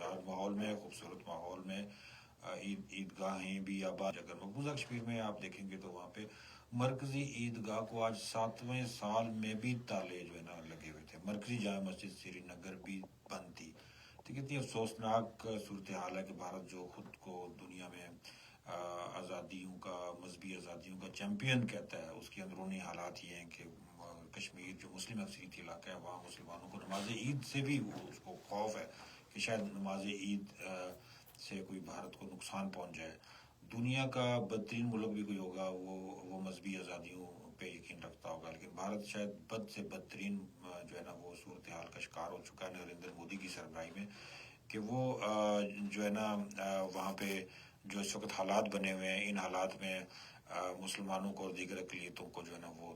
خوشحال ماحول میں، خوبصورت ماحول میں عیدگاہیں بھی آباد. اگر مقبوضہ کشمیر میں آپ دیکھیں گے تو وہاں پہ مرکزی عیدگاہ کو آج 7ویں سال میں بھی تالے جو ہے نا لگے ہوئے تھے. مرکزی جامع مسجد سری نگر بھی بند تھی. تو کتنی افسوسناک صورتحال ہے کہ بھارت جو خود کو دنیا میں آزادیوں کا، مذہبی آزادیوں کا چیمپئن کہتا ہے، اس کی اندرونی حالات یہ ہیں کہ کشمیر جو مسلم اکثریتی علاقہ ہے وہاں مسلمانوں کو نماز عید سے بھی اس کو خوف ہے کہ شاید نماز عید سے کوئی بھارت کو نقصان پہنچ جائے. دنیا کا بدترین ملک بھی کوئی ہوگا وہ مذہبی آزادیوں پہ یقین رکھتا ہوگا، لیکن بھارت شاید بد سے بدترین جو ہے نا وہ صورتحال کا شکار ہو چکا ہے نریندر مودی کی سربراہی میں، کہ وہ جو ہے نا وہاں پہ جو اس وقت حالات بنے ہوئے ہیں، ان حالات میں مسلمانوں کو اور دیگر اقلیتوں کو جو ہے نا وہ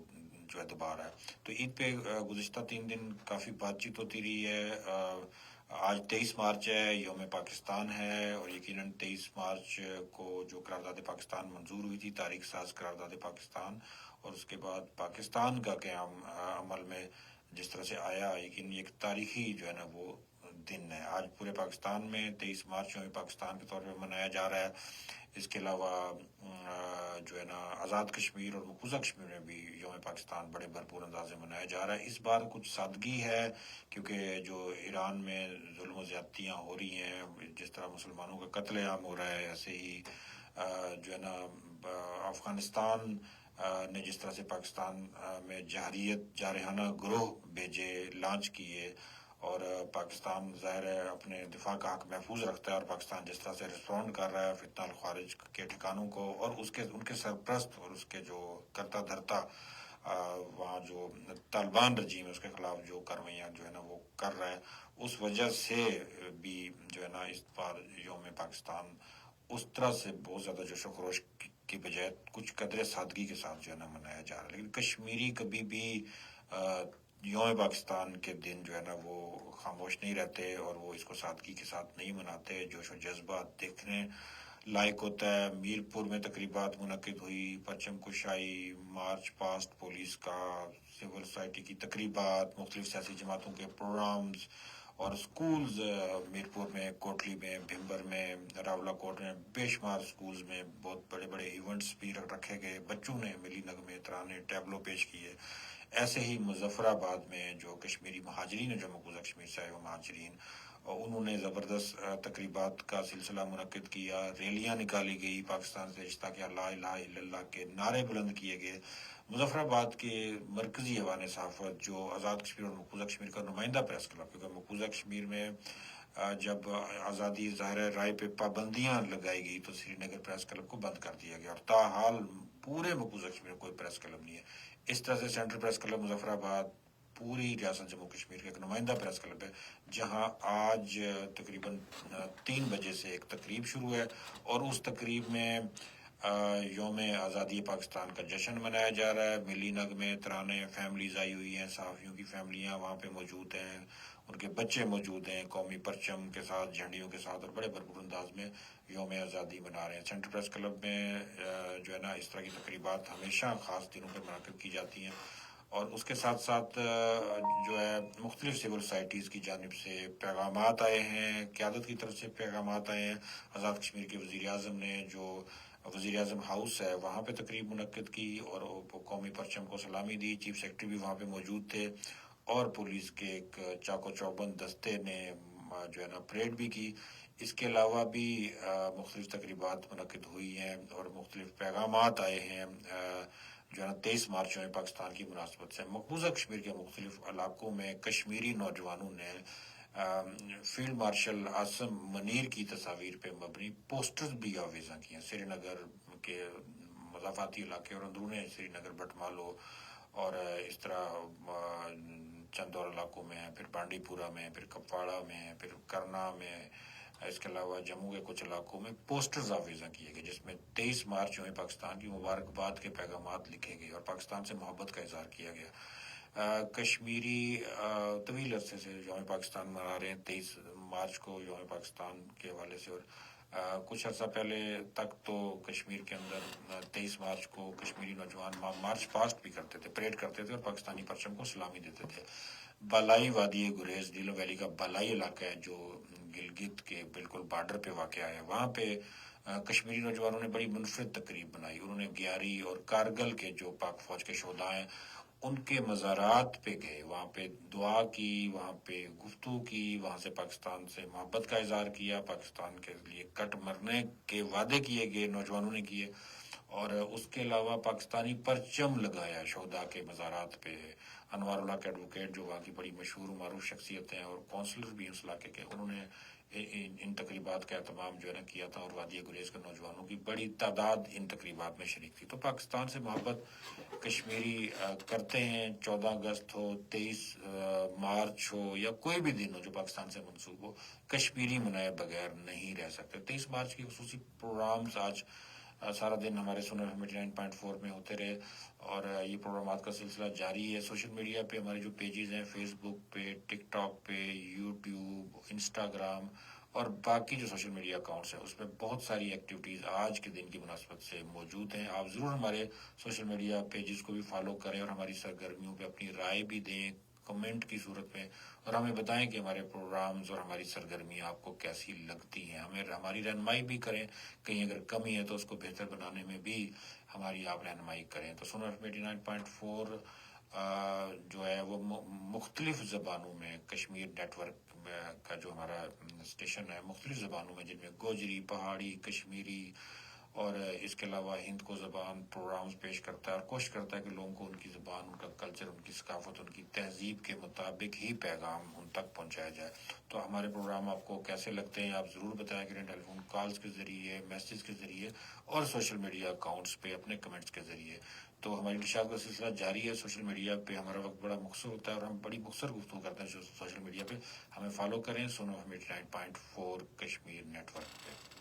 جو ہے دبا رہا ہے. تو عید پہ گزشتہ 3 دن کافی بات چیت ہوتی رہی ہے. آج 23 مارچ ہے، یوم پاکستان ہے، اور یقیناً 23 مارچ کو جو قرارداد پاکستان منظور ہوئی تھی، تاریخ ساز قرارداد پاکستان، اور اس کے بعد پاکستان کا قیام عمل میں جس طرح سے آیا، یقیناً ایک تاریخی جو ہے نا وہ دن ہے. آج پورے پاکستان میں 23 مارچ یوم پاکستان کے طور پہ منایا جا رہا ہے. اس کے علاوہ جو ہے نا آزاد کشمیر اور مقبوضہ کشمیر میں بھی یوم پاکستان بڑے بھرپور انداز سے منایا جا رہا ہے. اس بار کچھ سادگی ہے کیونکہ جو ایران میں ظلم و زیادتیاں ہو رہی ہیں، جس طرح مسلمانوں کا قتل عام ہو رہا ہے، ایسے ہی جو ہے نا افغانستان نے جس طرح سے پاکستان میں جارحانہ گروہ بھیجے، لانچ کیے، اور پاکستان ظاہر ہے اپنے دفاع کا حق محفوظ رکھتا ہے، اور پاکستان جس طرح سے رسپونڈ کر رہا ہے فتنہ الخوارج کے ٹھکانوں کو، اور ان کے سرپرست اور اس کے جو کرتا دھرتا وہاں جو طالبان رجیم ہے اس کے خلاف جو کاروائیاں جو ہے نا وہ کر رہا ہے، اس وجہ سے بھی جو ہے نا اس بار یوم پاکستان اس طرح سے بہت زیادہ جوش و خروش کی بجائے کچھ قدر سادگی کے ساتھ جو ہے نا منایا جا رہا ہے. لیکن کشمیری کبھی بھی یوم پاکستان کے دن جو ہے نا وہ خاموش نہیں رہتے، اور وہ اس کو سادگی کے ساتھ نہیں مناتے. جوش و جذبات دیکھنے لائق ہوتا ہے. میرپور میں تقریبات منعقد ہوئی، پرچم کشائی، مارچ پاسٹ پولیس کا، سول سوسائٹی کی تقریبات، مختلف سیاسی جماعتوں کے پروگرامز، اور سکولز میرپور میں، کوٹلی میں، بھمبر میں، راولہ کوٹ میں بے شمار سکولز میں بہت بڑے بڑے ایونٹس بھی رکھے گئے. بچوں نے ملی نغمے، ترانے، ٹیبلو پیش کیے. ایسے ہی مظفر آباد میں جو کشمیری مہاجرین ہیں، جو مقبوضہ کشمیر سے آئے ہوئے مہاجرین، انہوں نے زبردست تقریبات کا سلسلہ منعقد کیا. ریلیاں نکالی گئی، پاکستان سے رشتہ کیا، لا الہ الا اللہ کے نعرے بلند کیے گئے. مظفر آباد کے مرکزی ایوان صحافت جو آزاد کشمیر اور مقبوضہ کشمیر کا نمائندہ پریس کلب، کیونکہ مقبوضہ کشمیر میں جب آزادی ظاہر رائے پہ پابندیاں لگائی گئی تو سری نگر پریس کلب کو بند کر دیا گیا، اور تاحال پورے مقبوضہ کشمیر میں کوئی پریس کلب نہیں ہے. اس طرح سے سینٹرل پریس کلب مظفر آباد پوری ریاست جموں کشمیر کا ایک نمائندہ پریس کلب ہے، جہاں آج تقریباً 3 بجے سے ایک تقریب شروع ہے، اور اس تقریب میں یوم آزادی پاکستان کا جشن منایا جا رہا ہے. ملی نغمے، ترانے، فیملیز آئی ہوئی ہیں، صحافیوں کی فیملیاں وہاں پہ موجود ہیں، ان کے بچے موجود ہیں، قومی پرچم کے ساتھ، جھنڈیوں کے ساتھ، اور بڑے بھرپور انداز میں یوم آزادی منا رہے ہیں. سینٹرل پریس کلب میں جو ہے نا اس طرح کی تقریبات ہمیشہ خاص دنوں پہ منعقد کی جاتی ہیں، اور اس کے ساتھ ساتھ جو ہے مختلف سول سوسائٹیز کی جانب سے پیغامات آئے ہیں، قیادت کی طرف سے پیغامات آئے ہیں. آزاد کشمیر کے وزیر اعظم نے جو وزیر اعظم ہاؤس ہے وہاں پہ تقریب منعقد کی اور قومی پرچم کو سلامی دی. چیف سیکرٹری بھی وہاں پہ موجود تھے، اور پولیس کے ایک چاق و چوبند دستے نے جو ہے نا پریڈ بھی کی. اس کے علاوہ بھی مختلف تقریبات منعقد ہوئی ہیں اور مختلف پیغامات آئے ہیں جو ہے نا 23 مارچ میں پاکستان کی مناسبت سے. مقبوضہ کشمیر کے مختلف علاقوں میں کشمیری نوجوانوں نے فیلڈ مارشل عاصم منیر کی تصاویر پہ مبنی پوسٹرز بھی آویزاں کیے ہیں. سری نگر کے مضافاتی علاقے اور اندرون سری نگر، بٹمالو اور اس طرح چند اور علاقوں میں، پھر بانڈی پورہ میں، پھر کپواڑہ میں، پھر کرنا میں، اس کے علاوہ جموں کے کچھ علاقوں میں پوسٹرز آویزاں کیے گئے جس میں 23 مارچ میں پاکستان کی مبارکباد کے پیغامات لکھے گئے اور پاکستان سے محبت کا اظہار کیا گیا. کشمیری طویل عرصے سے یوم پاکستان منا رہے ہیں 23 مارچ کو یوم پاکستان کے حوالے سے، اور کچھ عرصہ پہلے تک تو کشمیر کے اندر 23 مارچ کو کشمیری نوجوان مارچ پاسٹ بھی کرتے تھے، پریڈ کرتے تھے اور پاکستانی پرچم کو سلامی دیتے تھے. بالائی وادی گریز، ڈیلو ویلی کا بالائی علاقہ ہے جو گلگت کے بالکل بارڈر پہ واقع ہے. وہاں پہ کشمیری نوجوانوں نے بڑی منفرد تقریب بنائی. انہوں نے گیاری اور کارگل کے جو پاک فوج کے شہداء ہیں ان کے مزارات پہ گئے, وہاں پہ دعا کی, وہاں پہ گفتگو کی, وہاں سے پاکستان سے محبت کا اظہار کیا, پاکستان کے لیے کٹ مرنے کے وعدے کیے گئے نوجوانوں نے کیے, اور اس کے علاوہ پاکستانی پرچم لگایا شہداء کے مزارات پہ. انوار اللہ کے ایڈوکیٹ جو وہاں کی بڑی مشہور و معروف شخصیت ہیں اور کونسلر بھی اس علاقے کے, انہوں نے ان تقریبات کا اہتمام جو ہے نا کیا تھا, اور وادی گریز کے نوجوانوں کی بڑی تعداد ان تقریبات میں شریک تھی. تو پاکستان سے محبت کشمیری کرتے ہیں. 14 اگست ہو, 23 مارچ ہو, یا کوئی بھی دن ہو جو پاکستان سے منسوب ہو, کشمیری منائے بغیر نہیں رہ سکتے. 23 مارچ کی خصوصی پروگرامز آج سارا دن ہمارے سنر 99.4 میں ہوتے رہے, اور یہ پروگرامات کا سلسلہ جاری ہے. سوشل میڈیا پہ ہمارے جو پیجز ہیں, فیس بک پہ, ٹک ٹاک پہ, یوٹیوب, انسٹاگرام اور باقی جو سوشل میڈیا اکاؤنٹس ہیں, اس میں بہت ساری ایکٹیویٹیز آج کے دن کی مناسبت سے موجود ہیں. آپ ضرور ہمارے سوشل میڈیا پیجز کو بھی فالو کریں اور ہماری سرگرمیوں پہ اپنی رائے بھی دیں کمنٹ کی صورت میں, اور ہمیں بتائیں کہ ہمارے پروگرامز اور ہماری سرگرمیاں آپ کو کیسی لگتی ہیں. ہماری رہنمائی بھی کریں, کہیں اگر کمی ہے تو اس کو بہتر بنانے میں بھی ہماری آپ رہنمائی کریں. تو سنر 89.4 جو ہے وہ مختلف زبانوں میں, کشمیر نیٹ ورک کا جو ہمارا اسٹیشن ہے, مختلف زبانوں میں, جن میں گوجری, پہاڑی, کشمیری اور اس کے علاوہ ہند کو زبان پروگرامز پیش کرتا ہے, اور کوشش کرتا ہے کہ لوگوں کو ان کی زبان, ان کا کلچر, ان کی ثقافت, ان کی تہذیب کے مطابق ہی پیغام ان تک پہنچایا جائے. تو ہمارے پروگرام آپ کو کیسے لگتے ہیں آپ ضرور بتایا کریں, ٹیلی فون کالز کے ذریعے, میسیج کے ذریعے, اور سوشل میڈیا اکاؤنٹس پہ اپنے کمنٹس کے ذریعے. تو ہماری انتشار کا سلسلہ جاری ہے. سوشل میڈیا پہ ہمارا وقت بڑا مختصر ہوتا ہے اور ہم بڑی مختصر گفتگو کرتے ہیں سوشل میڈیا پہ. ہمیں فالو کریں سنو 89.4 کشمیر نیٹ ورک پہ.